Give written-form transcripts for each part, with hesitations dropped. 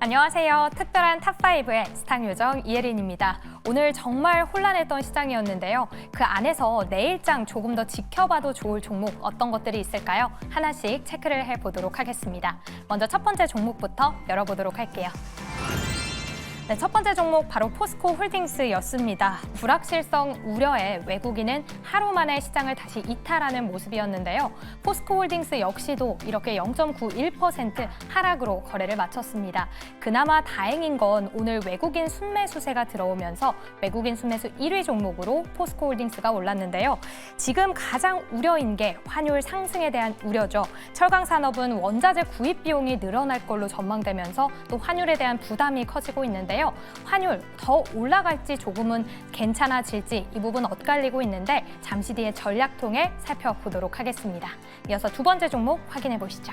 안녕하세요. 특별한 탑5의 스탁 요정 이혜린입니다. 오늘 정말 혼란했던 시장이었는데요. 그 안에서 내일장 조금 더 지켜봐도 좋을 종목 어떤 것들이 있을까요? 하나씩 체크를 해보도록 하겠습니다. 먼저 첫 번째 종목부터 열어보도록 할게요. 네, 첫 번째 종목 바로 포스코 홀딩스였습니다. 불확실성 우려에 외국인은 하루 만에 시장을 다시 이탈하는 모습이었는데요. 포스코 홀딩스 역시도 이렇게 0.91% 하락으로 거래를 마쳤습니다. 그나마 다행인 건 오늘 외국인 순매수세가 들어오면서 외국인 순매수 1위 종목으로 포스코 홀딩스가 올랐는데요. 지금 가장 우려인 게 환율 상승에 대한 우려죠. 철강 산업은 원자재 구입 비용이 늘어날 걸로 전망되면서 또 환율에 대한 부담이 커지고 있는데요. 환율 더 올라갈지 조금은 괜찮아질지 이 부분 엇갈리고 있는데 잠시 뒤에 전략 통해 살펴보도록 하겠습니다. 이어서 두 번째 종목 확인해 보시죠.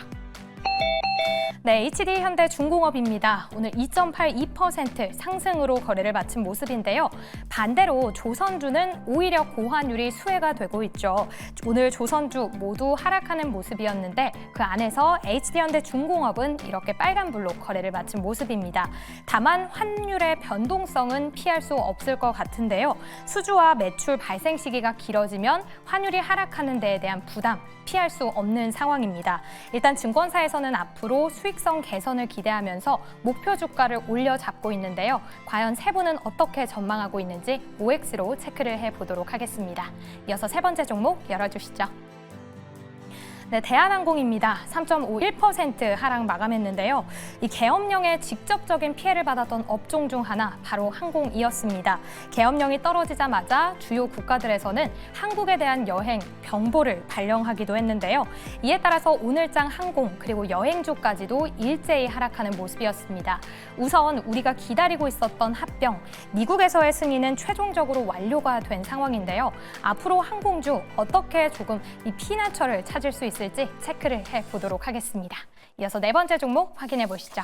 네, HD현대중공업입니다. 오늘 2.82% 상승으로 거래를 마친 모습인데요. 반대로 조선주는 오히려 고환율이 수혜가 되고 있죠. 오늘 조선주 모두 하락하는 모습이었는데 그 안에서 HD현대중공업은 이렇게 빨간불로 거래를 마친 모습입니다. 다만 환율의 변동성은 피할 수 없을 것 같은데요. 수주와 매출 발생 시기가 길어지면 환율이 하락하는 데에 대한 부담 피할 수 없는 상황입니다. 일단 증권사에서는 앞으로 수익성 개선을 기대하면서 목표 주가를 올려잡고 있는데요. 과연 세부는 어떻게 전망하고 있는지 OX로 체크를 해보도록 하겠습니다. 이어서 세 번째 종목 열어주시죠. 네, 대한항공입니다. 3.51% 하락 마감했는데요. 이 계엄령에 직접적인 피해를 받았던 업종 중 하나 바로 항공이었습니다. 계엄령이 떨어지자마자 주요 국가들에서는 한국에 대한 여행 경보를 발령하기도 했는데요. 이에 따라서 오늘장 항공 그리고 여행주까지도 일제히 하락하는 모습이었습니다. 우선 우리가 기다리고 있었던 합병, 미국에서의 승인은 최종적으로 완료가 된 상황인데요. 앞으로 항공주 어떻게 조금 이 피난처를 찾을 수 있을지 체크를 해보도록 하겠습니다. 이어서 네 번째 종목 확인해 보시죠.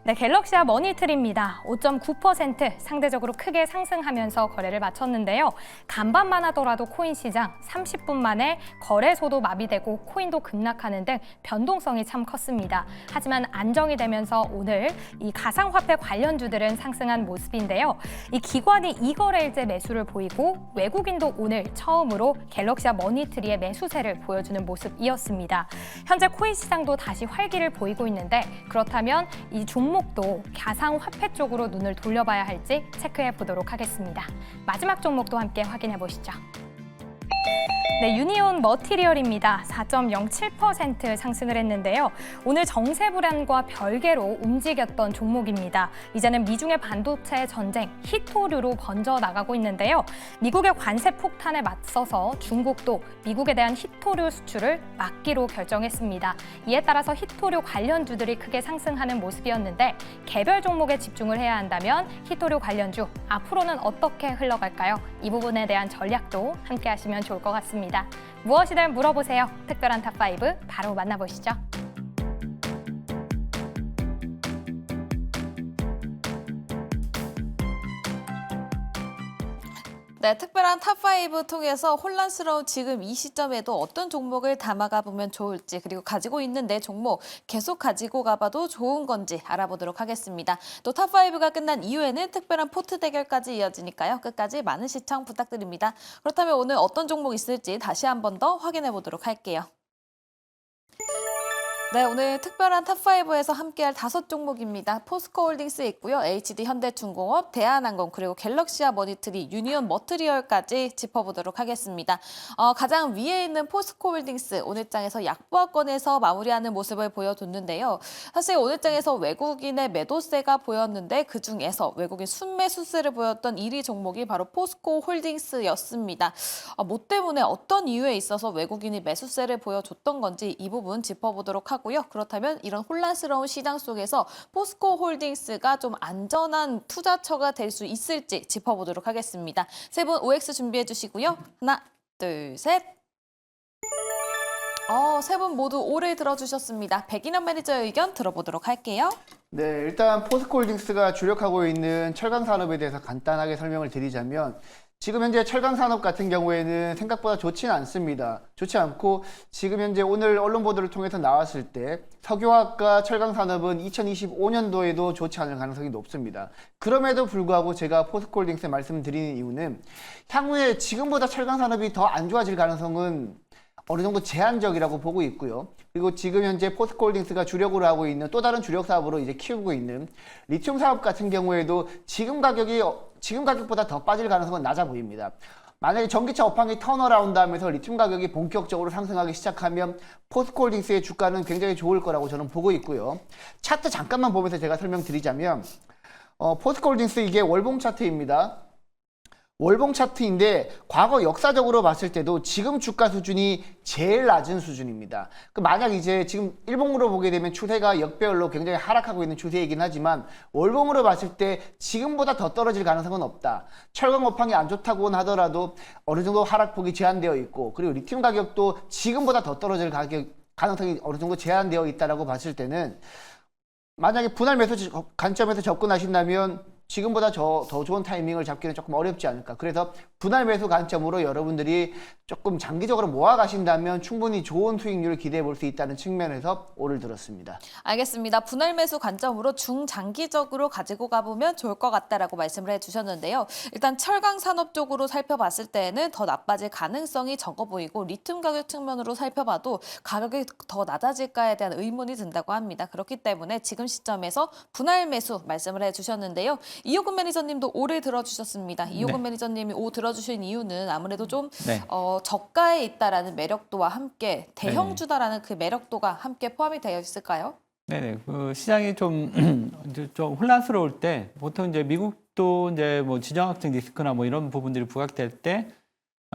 네, 갤럭시와 머니트리입니다. 5.9% 상대적으로 크게 상승하면서 거래를 마쳤는데요. 간밤만 하더라도 코인 시장 30분 만에 거래소도 마비되고 코인도 급락하는 등 변동성이 참 컸습니다. 하지만 안정이 되면서 오늘 이 가상화폐 관련주들은 상승한 모습인데요. 이 기관이 이거래일제 매수를 보이고 외국인도 오늘 처음으로 갤럭시와 머니트리의 매수세를 보여주는 모습이었습니다. 현재 코인 시장도 다시 활기를 보이고 있는데 그렇다면 이 종목도 가상화폐 쪽으로 눈을 돌려봐야 할지 체크해 보도록 하겠습니다. 마지막 종목도 함께 확인해 보시죠. 네, 유니온 머티리얼입니다. 4.07% 상승을 했는데요. 오늘 정세 불안과 별개로 움직였던 종목입니다. 이제는 미중의 반도체 전쟁, 히토류로 번져 나가고 있는데요. 미국의 관세 폭탄에 맞서서 중국도 미국에 대한 히토류 수출을 막기로 결정했습니다. 이에 따라서 히토류 관련주들이 크게 상승하는 모습이었는데 개별 종목에 집중을 해야 한다면 히토류 관련주 앞으로는 어떻게 흘러갈까요? 이 부분에 대한 전략도 함께 하시면 좋을 것 같습니다. 무엇이든 물어보세요. 특별한 탑5 바로 만나보시죠. 네, 특별한 탑5 통해서 혼란스러운 지금 이 시점에도 어떤 종목을 담아가 보면 좋을지 그리고 가지고 있는 내 종목 계속 가지고 가봐도 좋은 건지 알아보도록 하겠습니다. 또 탑5가 끝난 이후에는 특별한 포트 대결까지 이어지니까요. 끝까지 많은 시청 부탁드립니다. 그렇다면 오늘 어떤 종목 있을지 다시 한 번 더 확인해 보도록 할게요. 네, 오늘 특별한 탑5에서 함께할 5종목입니다. 포스코 홀딩스 있고요. HD현대중공업, 대한항공, 그리고 갤럭시와 머니트리, 유니온 머티리얼까지 짚어보도록 하겠습니다. 가장 위에 있는 포스코 홀딩스, 오늘장에서 약보합권에서 마무리하는 모습을 보여줬는데요. 사실 오늘장에서 외국인의 매도세가 보였는데 그중에서 외국인 순매수세를 보였던 1위 종목이 바로 포스코 홀딩스였습니다. 뭐 때문에 어떤 이유에 있어서 외국인이 매수세를 보여줬던 건지 이 부분 짚어보도록 하고요. 그렇다면 이런 혼란스러운 시장 속에서 포스코 홀딩스가 좀 안전한 투자처가 될 수 있을지 짚어보도록 하겠습니다. 세 분 OX 준비해 주시고요. 하나, 둘, 셋. 세 분 모두 오를 들어주셨습니다. 백인현 매니저의 의견 들어보도록 할게요. 네, 일단 포스코홀딩스가 주력하고 있는 철강 산업에 대해서 간단하게 설명을 드리자면 지금 현재 철강 산업 같은 경우에는 생각보다 좋지는 않습니다. 좋지 않고 지금 현재 오늘 언론 보도를 통해서 나왔을 때 석유화학과 철강 산업은 2025년도에도 좋지 않을 가능성이 높습니다. 그럼에도 불구하고 제가 포스코홀딩스에 말씀드리는 이유는 향후에 지금보다 철강 산업이 더 안 좋아질 가능성은 어느 정도 제한적이라고 보고 있고요. 그리고 지금 현재 포스코홀딩스가 주력으로 하고 있는 또 다른 주력 사업으로 이제 키우고 있는 리튬 사업 같은 경우에도 지금 가격보다 더 빠질 가능성은 낮아 보입니다. 만약에 전기차 업황이 턴어라운드 하면서 리튬 가격이 본격적으로 상승하기 시작하면 포스코홀딩스의 주가는 굉장히 좋을 거라고 저는 보고 있고요. 차트 잠깐만 보면서 제가 설명드리자면 포스코홀딩스 이게 월봉 차트입니다. 월봉 차트인데 과거 역사적으로 봤을 때도 지금 주가 수준이 제일 낮은 수준입니다. 만약 이제 지금 일봉으로 보게 되면 추세가 역배열로 굉장히 하락하고 있는 추세이긴 하지만 월봉으로 봤을 때 지금보다 더 떨어질 가능성은 없다. 철강 업황이 안 좋다고는 하더라도 어느 정도 하락폭이 제한되어 있고 그리고 리튬 가격도 지금보다 더 떨어질 가능성이 어느 정도 제한되어 있다라고 봤을 때는 만약에 분할 매수 관점에서 접근하신다면 지금보다 더 좋은 타이밍을 잡기는 조금 어렵지 않을까. 그래서 분할 매수 관점으로 여러분들이 조금 장기적으로 모아 가신다면 충분히 좋은 수익률을 기대해 볼 수 있다는 측면에서 오를 들었습니다. 알겠습니다. 분할 매수 관점으로 중장기적으로 가지고 가보면 좋을 것 같다라고 말씀을 해주셨는데요. 일단 철강 산업 쪽으로 살펴봤을 때는 더 나빠질 가능성이 적어 보이고 리튬 가격 측면으로 살펴봐도 가격이 더 낮아질까에 대한 의문이 든다고 합니다. 그렇기 때문에 지금 시점에서 분할 매수 말씀을 해주셨는데요. 이호근 매니저님도 오를 들어주셨습니다. 이호근 매니저님이 오 들어주신 이유는 아무래도 좀 저가에 있다라는 매력도와 함께 대형주다라는 그 매력도가 함께 포함이 되어 있을까요? 네네. 그 시장이 좀 혼란스러울 때 보통 이제 미국도 이제 뭐 지정학적 리스크나 뭐 이런 부분들이 부각될 때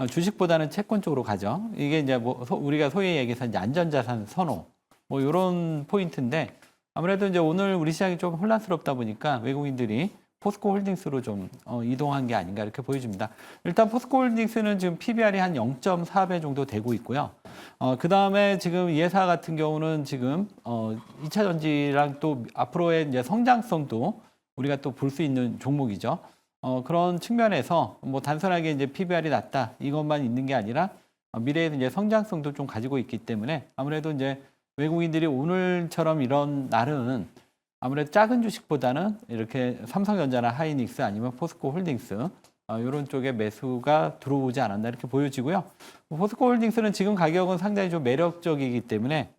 주식보다는 채권 쪽으로 가죠. 이게 이제 뭐 우리가 소위 얘기해서 이제 안전자산 선호 뭐 이런 포인트인데 아무래도 이제 오늘 우리 시장이 좀 혼란스럽다 보니까 외국인들이 포스코홀딩스로 좀 이동한 게 아닌가 이렇게 보여집니다. 일단 포스코홀딩스는 지금 PBR이 한 0.4배 정도 되고 있고요. 그 다음에 지금 이 회사 같은 경우는 지금 2차 전지랑 또 앞으로의 이제 성장성도 우리가 또 볼 수 있는 종목이죠. 그런 측면에서 뭐 단순하게 이제 PBR이 낮다 이것만 있는 게 아니라 미래에는 이제 성장성도 좀 가지고 있기 때문에 아무래도 이제 외국인들이 오늘처럼 이런 날은 아무래도 작은 주식보다는 이렇게 삼성전자나 하이닉스 아니면 포스코홀딩스 이런 쪽에 매수가 들어오지 않았나 이렇게 보여지고요. 포스코홀딩스는 지금 가격은 상당히 좀 매력적이기 때문에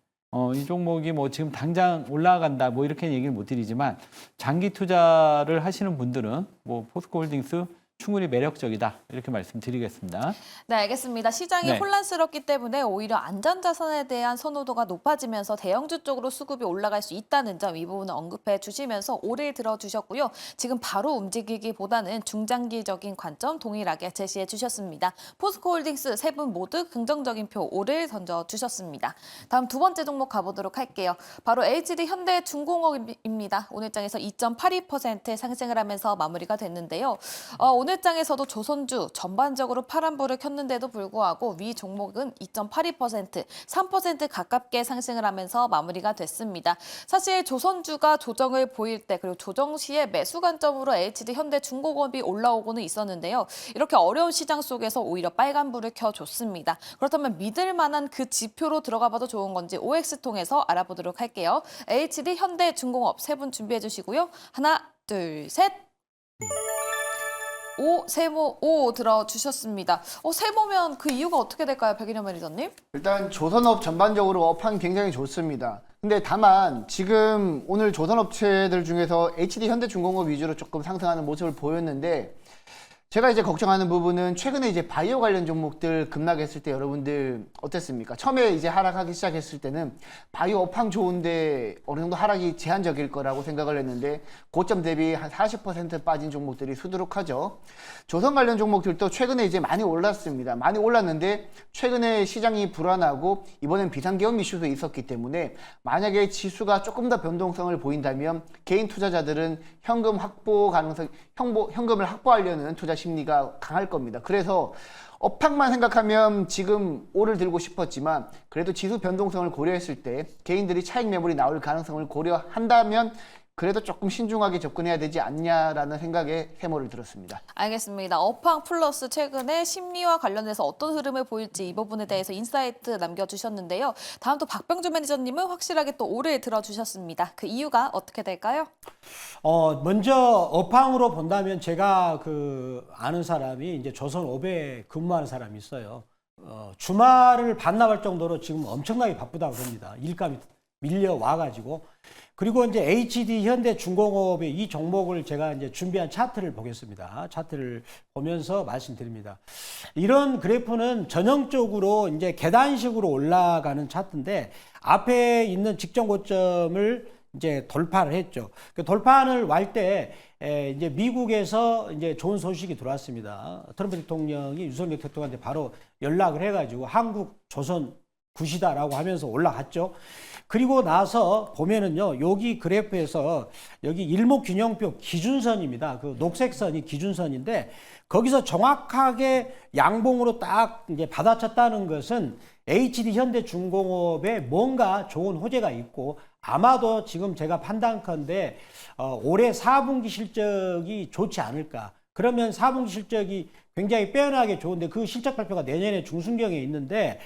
이 종목이 뭐 지금 당장 올라간다 뭐 이렇게 얘기를 못 드리지만 장기 투자를 하시는 분들은 뭐 포스코홀딩스 충분히 매력적이다 이렇게 말씀드리겠습니다. 네, 알겠습니다. 시장이 네. 혼란스럽기 때문에 오히려 안전자산에 대한 선호도가 높아지면서 대형주 쪽으로 수급이 올라갈 수 있다는 점 이 부분을 언급해 주시면서 오를 들어주셨고요. 지금 바로 움직이기보다는 중장기적인 관점 동일하게 제시해 주셨습니다. 포스코홀딩스 세 분 모두 긍정적인 표 오를 던져주셨습니다. 다음 두 번째 종목 가보도록 할게요. 바로 HD 현대중공업입니다. 오늘장에서 2.82% 상승을 하면서 마무리가 됐는데요. 오늘 장에서도 조선주 전반적으로 파란불을 켰는데도 불구하고 위 종목은 2.82%, 3% 가깝게 상승을 하면서 마무리가 됐습니다. 사실 조선주가 조정을 보일 때 그리고 조정 시에 매수 관점으로 HD 현대중공업이 올라오고는 있었는데요. 이렇게 어려운 시장 속에서 오히려 빨간불을 켜줬습니다. 그렇다면 믿을 만한 그 지표로 들어가 봐도 좋은 건지 OX 통해서 알아보도록 할게요. HD 현대중공업 세 분 준비해 주시고요. 하나, 둘, 셋. 세모 들어주셨습니다. 세모면 그 이유가 어떻게 될까요, 백인현 매니저님? 일단 조선업 전반적으로 업황 굉장히 좋습니다. 근데 다만 지금 오늘 조선업체들 중에서 HD 현대중공업 위주로 조금 상승하는 모습을 보였는데 제가 이제 걱정하는 부분은 최근에 이제 바이오 관련 종목들 급락했을 때 여러분들 어땠습니까? 처음에 이제 하락하기 시작했을 때는 바이오 업황 좋은데 어느 정도 하락이 제한적일 거라고 생각을 했는데 고점 대비 한 40% 빠진 종목들이 수두룩하죠. 조선 관련 종목들도 최근에 이제 많이 올랐습니다. 많이 올랐는데 최근에 시장이 불안하고 이번엔 비상계엄 이슈도 있었기 때문에 만약에 지수가 조금 더 변동성을 보인다면 개인 투자자들은 현금 확보 가능성, 현금을 확보하려는 투자 심리가 강할 겁니다. 그래서 업황만 생각하면 지금 오를 들고 싶었지만 그래도 지수 변동성을 고려했을 때 개인들이 차익 매물이 나올 가능성을 고려한다면 그래도 조금 신중하게 접근해야 되지 않냐라는 생각에 해모를 들었습니다. 알겠습니다. 업황 플러스 최근에 심리와 관련해서 어떤 흐름을 보일지 이 부분에 대해서 인사이트 남겨주셨는데요. 다음 또 박병주 매니저님은 확실하게 또 올해 들어주셨습니다. 그 이유가 어떻게 될까요? 먼저 업황으로 본다면 제가 아는 사람이 이제 조선업에 근무하는 사람이 있어요. 주말을 반납할 정도로 지금 엄청나게 바쁘다 그럽니다. 일감이 밀려와가지고. 그리고 이제 HD 현대중공업의 이 종목을 제가 이제 준비한 차트를 보겠습니다. 차트를 보면서 말씀드립니다. 이런 그래프는 전형적으로 이제 계단식으로 올라가는 차트인데 앞에 있는 직전 고점을 이제 돌파를 했죠. 그 돌파를 할 때 이제 미국에서 이제 좋은 소식이 들어왔습니다. 트럼프 대통령이 윤석열 대통령한테 바로 연락을 해가지고 한국 조선 굿이다라고 하면서 올라갔죠. 그리고 나서 보면은요, 여기 그래프에서 여기 일목균형표 기준선입니다. 그 녹색 선이 기준선인데 거기서 정확하게 양봉으로 딱 이제 받아쳤다는 것은 HD 현대중공업에 뭔가 좋은 호재가 있고 아마도 지금 제가 판단컨대 올해 4분기 실적이 좋지 않을까. 그러면 4분기 실적이 굉장히 빼어나게 좋은데 그 실적 발표가 내년에 중순경에 있는데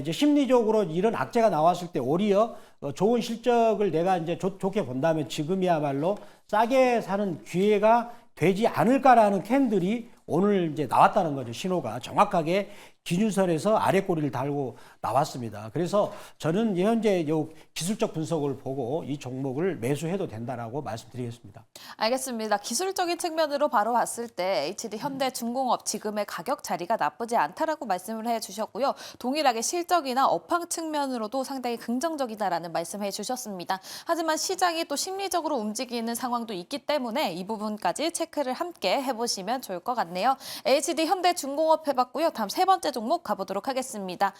이제 심리적으로 이런 악재가 나왔을 때 오히려 좋은 실적을 내가 이제 좋게 본다면 지금이야말로 싸게 사는 기회가 되지 않을까라는 캔들이 오늘 이제 나왔다는 거죠. 신호가 정확하게 기준선에서 아래 꼬리를 달고 나왔습니다. 그래서 저는 현재 요 기술적 분석을 보고 이 종목을 매수해도 된다라고 말씀드리겠습니다. 알겠습니다. 기술적인 측면으로 바로 봤을 때 HD 현대중공업 지금의 가격 자리가 나쁘지 않다라고 말씀을 해주셨고요. 동일하게 실적이나 업황 측면으로도 상당히 긍정적이다라는 말씀해 주셨습니다. 하지만 시장이 또 심리적으로 움직이는 상황도 있기 때문에 이 부분까지 체크를 함께 해보시면 좋을 것 같네요. HD 현대중공업 해봤고요. 다음 세 번째 종목 가보도록 하겠습니다.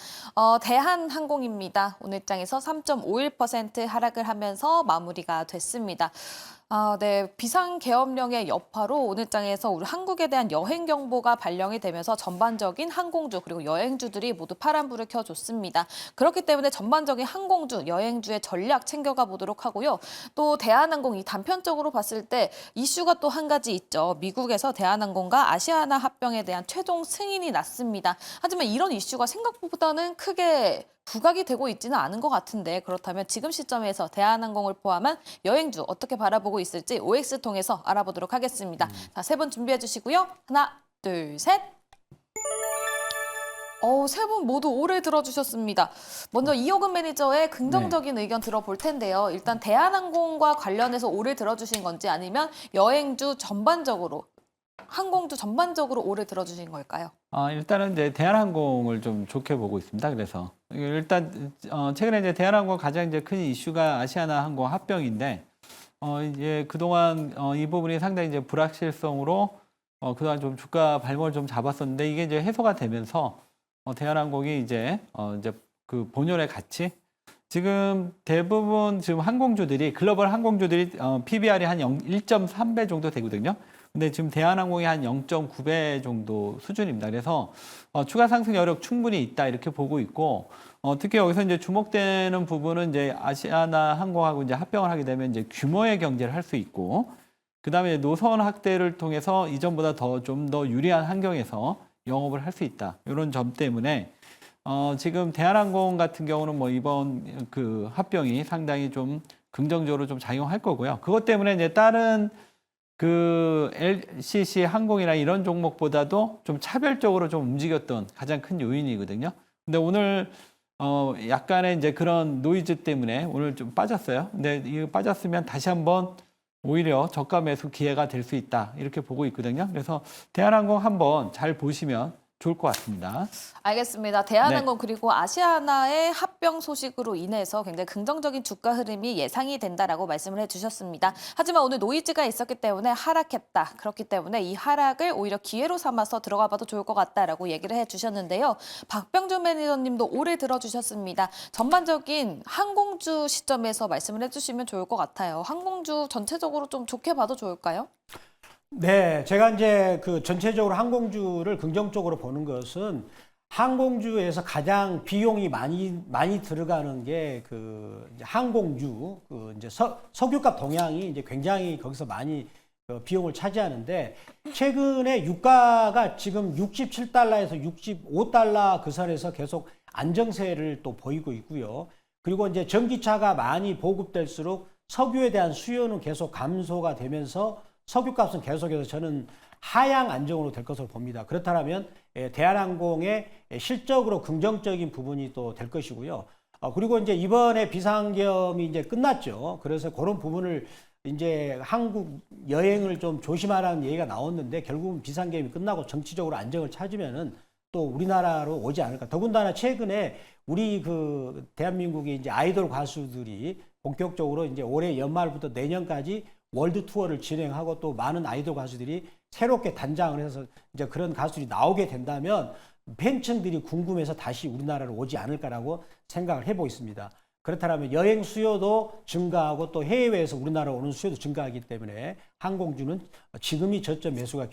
대한항공입니다. 오늘 장에서 3.51% 하락을 하면서 마무리가 됐습니다. 네, 비상계엄령의 여파로 오늘 장에서 우리 한국에 대한 여행 경보가 발령이 되면서 전반적인 항공주 그리고 여행주들이 모두 파란불을 켜줬습니다. 그렇기 때문에 전반적인 항공주, 여행주의 전략 챙겨가 보도록 하고요. 또 대한항공이 단편적으로 봤을 때 이슈가 또 한 가지 있죠. 미국에서 대한항공과 아시아나 합병에 대한 최종 승인이 났습니다. 하지만 이런 이슈가 생각보다는 크게 부각이 되고 있지는 않은 것 같은데 그렇다면 지금 시점에서 대한항공을 포함한 여행주 어떻게 바라보고 있을지 OX 통해서 알아보도록 하겠습니다. 자, 세 분 준비해 주시고요. 하나, 둘, 셋. 세 분 모두 오래 들어주셨습니다. 먼저 이호근 매니저의 긍정적인 의견 들어볼 텐데요. 일단 대한항공과 관련해서 오래 들어주신 건지 아니면 여행주 전반적으로 항공주 전반적으로 오래 들어주신 걸까요? 일단은 이제 대한항공을 좀 좋게 보고 있습니다. 그래서 일단 최근에 이제 대한항공 가장 이제 큰 이슈가 아시아나 항공 합병인데 이제 그동안 이 부분이 상당히 이제 불확실성으로 그동안 좀 주가 발목을 좀 잡았었는데 이게 이제 해소가 되면서 대한항공이 이제 그 본연의 가치 지금 대부분 지금 항공주들이 글로벌 항공주들이 PBR이 한 1.3배 정도 되거든요. 근데 지금 대한항공이 한 0.9배 정도 수준입니다. 그래서 추가 상승 여력 충분히 있다 이렇게 보고 있고 특히 여기서 이제 주목되는 부분은 이제 아시아나 항공하고 이제 합병을 하게 되면 이제 규모의 경제를 할 수 있고 그다음에 노선 확대를 통해서 이전보다 좀 더 유리한 환경에서 영업을 할 수 있다. 이런 점 때문에 지금 대한항공 같은 경우는 뭐 이번 그 합병이 상당히 좀 긍정적으로 좀 작용할 거고요. 그것 때문에 이제 다른 그 LCC 항공이나 이런 종목보다도 좀 차별적으로 좀 움직였던 가장 큰 요인이거든요. 근데 오늘 약간의 이제 그런 노이즈 때문에 오늘 좀 빠졌어요. 근데 이거 빠졌으면 다시 한번 오히려 저가 매수 기회가 될 수 있다. 이렇게 보고 있거든요. 그래서 대한항공 한번 잘 보시면 좋을 것 같습니다. 알겠습니다. 대한항공 그리고 아시아나의 합병 소식으로 인해서 굉장히 긍정적인 주가 흐름이 예상이 된다라고 말씀을 해주셨습니다. 하지만 오늘 노이즈가 있었기 때문에 하락했다. 그렇기 때문에 이 하락을 오히려 기회로 삼아서 들어가 봐도 좋을 것 같다라고 얘기를 해주셨는데요. 박병준 매니저님도 오래 들어주셨습니다. 전반적인 항공주 시점에서 말씀을 해주시면 좋을 것 같아요. 항공주 전체적으로 좀 좋게 봐도 좋을까요? 네, 제가 이제 그 전체적으로 항공주를 긍정적으로 보는 것은 항공주에서 가장 비용이 많이 들어가는 게 그 항공주, 그 이제 석유값 동향이 이제 굉장히 거기서 많이 비용을 차지하는데, 최근에 유가가 지금 67달러에서 65달러 그 선에서 계속 안정세를 또 보이고 있고요. 그리고 이제 전기차가 많이 보급될수록 석유에 대한 수요는 계속 감소가 되면서 석유값은 계속해서 저는 하향 안정으로 될 것으로 봅니다. 그렇다면 대한항공의 실적으로 긍정적인 부분이 또 될 것이고요. 그리고 이제 이번에 비상계엄이 이제 끝났죠. 그래서 그런 부분을 이제 한국 여행을 좀 조심하라는 얘기가 나왔는데, 결국은 비상계엄이 끝나고 정치적으로 안정을 찾으면은 또 우리나라로 오지 않을까. 더군다나 최근에 우리 그 대한민국의 이제 아이돌 가수들이 본격적으로 이제 올해 연말부터 내년까지 월드 투어를 진행하고, 또 많은 아이돌 가수들이 새롭게 단장을 해서 이제 그런 가수들이 나오게 된다면 팬층들이 궁금해서 다시 우리나라로 오지 않을까라고 생각을 해보고 있습니다. 그렇다면 여행 수요도 증가하고 또 해외에서 우리나라 오는 수요도 증가하기 때문에 항공주는 지금이 저점 매수가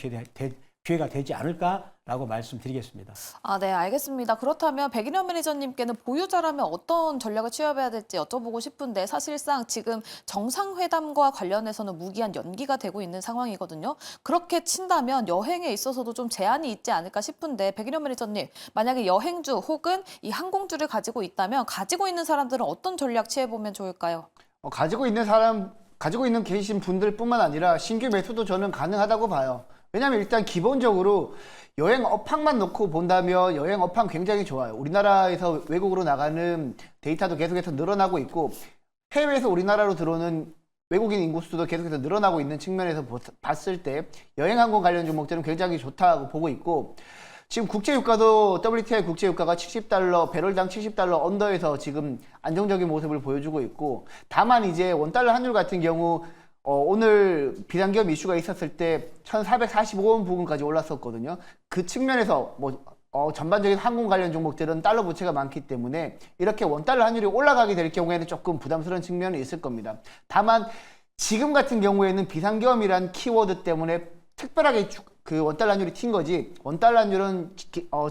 기회가 되지 않을까라고 말씀드리겠습니다. 네, 알겠습니다. 그렇다면 백인현 매니저님께는 보유자라면 어떤 전략을 취해야 될지 여쭤보고 싶은데, 사실상 지금 정상회담과 관련해서는 무기한 연기가 되고 있는 상황이거든요. 그렇게 친다면 여행에 있어서도 좀 제한이 있지 않을까 싶은데, 백인현 매니저님, 만약에 여행주 혹은 이 항공주를 가지고 있다면 가지고 있는 사람들은 어떤 전략 취해보면 좋을까요? 가지고 있는 계신 분들뿐만 아니라 신규 매수도 저는 가능하다고 봐요. 왜냐하면 일단 기본적으로 여행 업황만 놓고 본다면 여행 업황 굉장히 좋아요. 우리나라에서 외국으로 나가는 데이터도 계속해서 늘어나고 있고, 해외에서 우리나라로 들어오는 외국인 인구 수도 계속해서 늘어나고 있는 측면에서 봤을 때 여행항공 관련 종목들은 굉장히 좋다고 보고 있고, 지금 국제유가도 WTI 국제유가가 70달러, 배럴당 70달러 언더에서 지금 안정적인 모습을 보여주고 있고, 다만 이제 원달러 환율 같은 경우 오늘 비상계엄 이슈가 있었을 때 1445원 부근까지 올랐었거든요. 그 측면에서 전반적인 항공 관련 종목들은 달러 부채가 많기 때문에 이렇게 원달러 환율이 올라가게 될 경우에는 조금 부담스러운 측면이 있을 겁니다. 다만 지금 같은 경우에는 비상계엄이란 키워드 때문에 특별하게 그 원달러 환율이 튄 거지, 원달러 환율은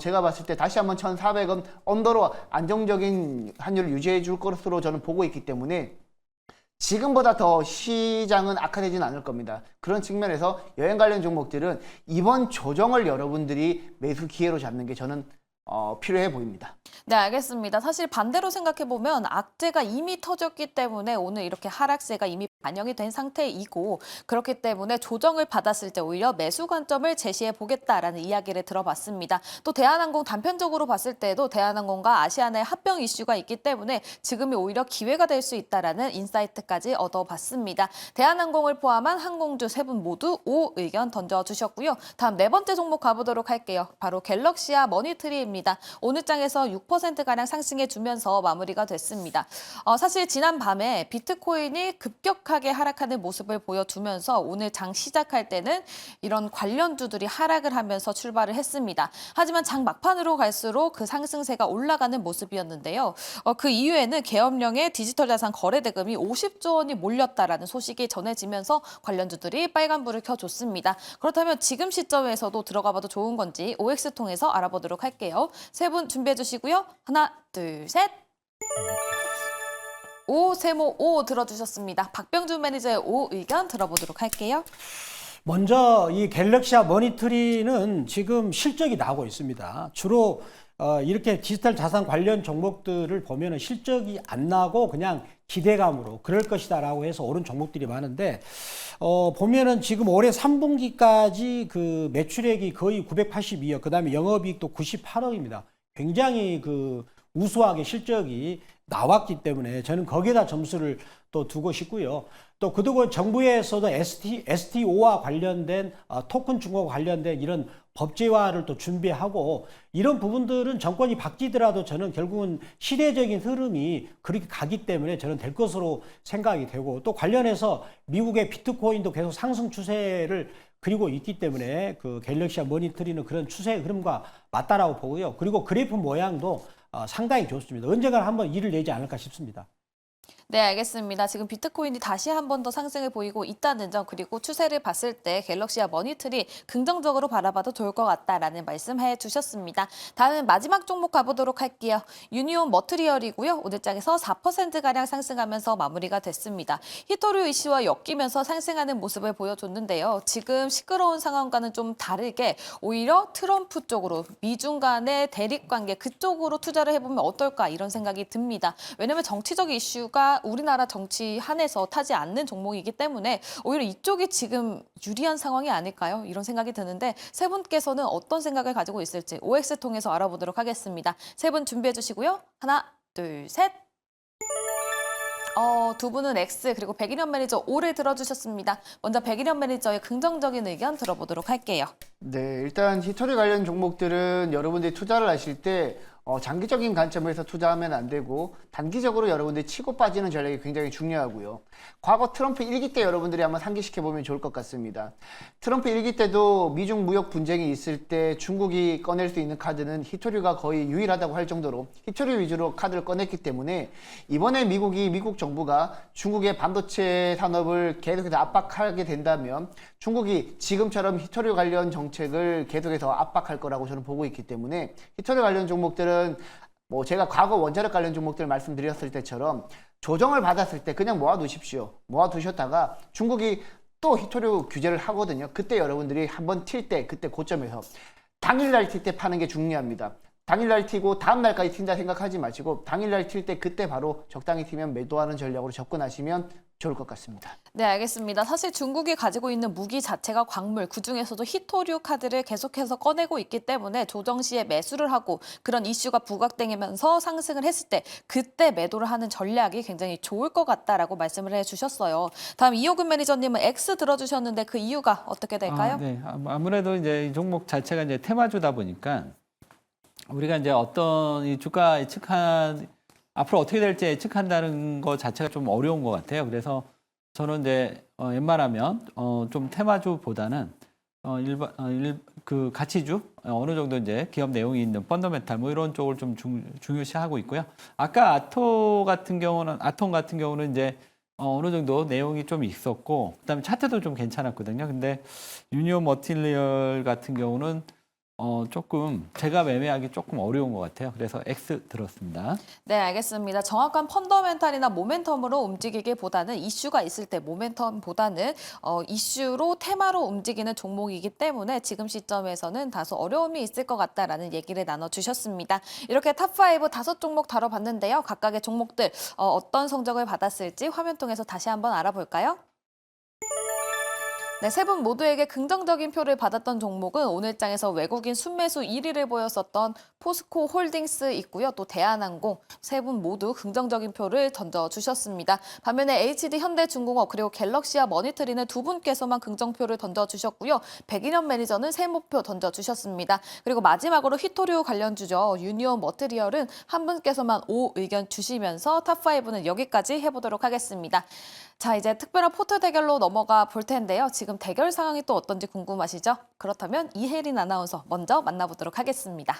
제가 봤을 때 다시 한번 1,400원 언더로 안정적인 환율을 유지해 줄 것으로 저는 보고 있기 때문에 지금보다 더 시장은 악화되지는 않을 겁니다. 그런 측면에서 여행 관련 종목들은 이번 조정을 여러분들이 매수 기회로 잡는 게 저는 필요해 보입니다. 네, 알겠습니다. 사실 반대로 생각해보면 악재가 이미 터졌기 때문에 오늘 이렇게 하락세가 이미 반영이 된 상태이고, 그렇기 때문에 조정을 받았을 때 오히려 매수 관점을 제시해 보겠다라는 이야기를 들어봤습니다. 또 대한항공 단편적으로 봤을 때도 대한항공과 아시아나의 합병 이슈가 있기 때문에 지금이 오히려 기회가 될 수 있다라는 인사이트까지 얻어봤습니다. 대한항공을 포함한 항공주 세 분 모두 O 의견 던져주셨고요. 다음 네 번째 종목 가보도록 할게요. 바로 갤럭시와 머니트리입니다. 오늘 장에서 6%가량 상승해주면서 마무리가 됐습니다. 사실 지난 밤에 비트코인이 급격하게 하락하는 모습을 보여주면서 오늘 장 시작할 때는 이런 관련주들이 하락을 하면서 출발을 했습니다. 하지만 장 막판으로 갈수록 그 상승세가 올라가는 모습이었는데요. 그 이후에는 계엄령의 디지털 자산 거래 대금이 50조 원이 몰렸다라는 소식이 전해지면서 관련주들이 빨간불을 켜줬습니다. 그렇다면 지금 시점에서도 들어가봐도 좋은 건지 OX 통해서 알아보도록 할게요. 세 분 준비해 주시고요. 하나, 둘, 셋. 오, 세모 오 들어주셨습니다. 박병준 매니저의 오 의견 들어보도록 할게요. 먼저 이 갤럭시와 머니트리는 지금 실적이 나오고 있습니다. 주로 이렇게 디지털 자산 관련 종목들을 보면은 실적이 안 나고 그냥 기대감으로 그럴 것이다라고 해서 오른 종목들이 많은데, 보면은 지금 올해 3분기까지 그 매출액이 거의 982억, 그다음에 영업이익도 98억입니다. 굉장히 그 우수하게 실적이 나왔기 때문에 저는 거기에다 점수를 또 두고 싶고요. 또 그동안 정부에서도 STO와 관련된 토큰 중과 관련된 이런 법제화를 또 준비하고, 이런 부분들은 정권이 바뀌더라도 저는 결국은 시대적인 흐름이 그렇게 가기 때문에 저는 될 것으로 생각이 되고, 또 관련해서 미국의 비트코인도 계속 상승 추세를 그리고 있기 때문에 그 갤럭시와 머니터리는 그런 추세 흐름과 맞다라고 보고요. 그리고 그래프 모양도 상당히 좋습니다. 언젠가 한번 일을 내지 않을까 싶습니다. 네, 알겠습니다. 지금 비트코인이 다시 한 번 더 상승을 보이고 있다는 점, 그리고 추세를 봤을 때 갤럭시와 머니트리 긍정적으로 바라봐도 좋을 것 같다라는 말씀해 주셨습니다. 다음은 마지막 종목 가보도록 할게요. 유니온 머트리얼이고요. 오늘장에서 4%가량 상승하면서 마무리가 됐습니다. 히토류 이슈와 엮이면서 상승하는 모습을 보여줬는데요. 지금 시끄러운 상황과는 좀 다르게 오히려 트럼프 쪽으로, 미중 간의 대립관계 그쪽으로 투자를 해보면 어떨까 이런 생각이 듭니다. 왜냐하면 정치적 이슈가 우리나라 정치 한에서 타지 않는 종목이기 때문에 오히려 이쪽이 지금 유리한 상황이 아닐까요? 이런 생각이 드는데 세 분께서는 어떤 생각을 가지고 있을지 OX 통해서 알아보도록 하겠습니다. 세 분 준비해 주시고요. 하나, 둘, 셋. 두 분은 X 그리고 백일현 매니저 O를 들어주셨습니다. 먼저 백일현 매니저의 긍정적인 의견 들어보도록 할게요. 네, 일단 히토리 관련 종목들은 여러분들이 투자를 하실 때 장기적인 관점에서 투자하면 안 되고 단기적으로 여러분들이 치고 빠지는 전략이 굉장히 중요하고요. 과거 트럼프 1기 때 여러분들이 한번 상기시켜보면 좋을 것 같습니다. 트럼프 1기 때도 미중 무역 분쟁이 있을 때 중국이 꺼낼 수 있는 카드는 히토류가 거의 유일하다고 할 정도로 히토류 위주로 카드를 꺼냈기 때문에 이번에 미국 정부가 중국의 반도체 산업을 계속해서 압박하게 된다면 중국이 지금처럼 히토류 관련 정책을 계속해서 압박할 거라고 저는 보고 있기 때문에 히토류 관련 종목들은 뭐 제가 과거 원자력 관련 종목들 말씀드렸을 때처럼 조정을 받았을 때 그냥 모아두십시오. 모아두셨다가 중국이 또 히토류 규제를 하거든요. 그때 여러분들이 한번 튈 때 그때 고점에서 당일날 튈 때 파는 게 중요합니다. 당일날 튀고 다음날까지 튄다 생각하지 마시고 당일날 튈 때 그때 바로 적당히 튀면 매도하는 전략으로 접근하시면 좋을 것 같습니다. 네, 알겠습니다. 사실 중국이 가지고 있는 무기 자체가 광물, 그중에서도 히토류 카드를 계속해서 꺼내고 있기 때문에 조정 시에 매수를 하고 그런 이슈가 부각되면서 상승을 했을 때 그때 매도를 하는 전략이 굉장히 좋을 것 같다라고 말씀을 해주셨어요. 다음 이호근 매니저님은 X 들어주셨는데 그 이유가 어떻게 될까요? 네, 아무래도 이제 이 종목 자체가 이제 테마주다 보니까 우리가 이제 어떤 이 주가 예측한 앞으로 어떻게 될지 예측한다는 것 자체가 좀 어려운 것 같아요. 그래서 저는 이제 웬만하면 좀 테마주보다는 그 가치주 어느 정도 이제 기업 내용이 있는 펀더멘탈 뭐 이런 쪽을 좀 중요시하고 있고요. 아까 아톰 같은 경우는 이제 어느 정도 내용이 좀 있었고 그다음에 차트도 좀 괜찮았거든요. 근데 유니온 머티리얼 같은 경우는 조금 제가 매매하기 조금 어려운 것 같아요. 그래서 X 들었습니다. 네, 알겠습니다. 정확한 펀더멘탈이나 모멘텀으로 움직이기보다는 이슈가 있을 때 모멘텀보다는 이슈로 테마로 움직이는 종목이기 때문에 지금 시점에서는 다소 어려움이 있을 것 같다라는 얘기를 나눠주셨습니다. 이렇게 탑5 5종목 다뤄봤는데요. 각각의 종목들 어떤 성적을 받았을지 화면 통해서 다시 한번 알아볼까요? 네, 세 분 모두에게 긍정적인 표를 받았던 종목은 오늘장에서 외국인 순매수 1위를 보였었던 포스코 홀딩스 있고요. 또 대한항공 세 분 모두 긍정적인 표를 던져주셨습니다. 반면에 HD 현대중공업 그리고 갤럭시와 머니트리는 두 분께서만 긍정표를 던져주셨고요. 백일현 매니저는 세모표 던져주셨습니다. 그리고 마지막으로 히토류 관련주죠. 유니온 머트리얼은 한 분께서만 O 의견 주시면서 탑5는 여기까지 해보도록 하겠습니다. 자, 이제 특별한 포트 대결로 넘어가 볼 텐데요. 지금 대결 상황이 또 어떤지 궁금하시죠? 그렇다면 이혜린 아나운서 먼저 만나보도록 하겠습니다.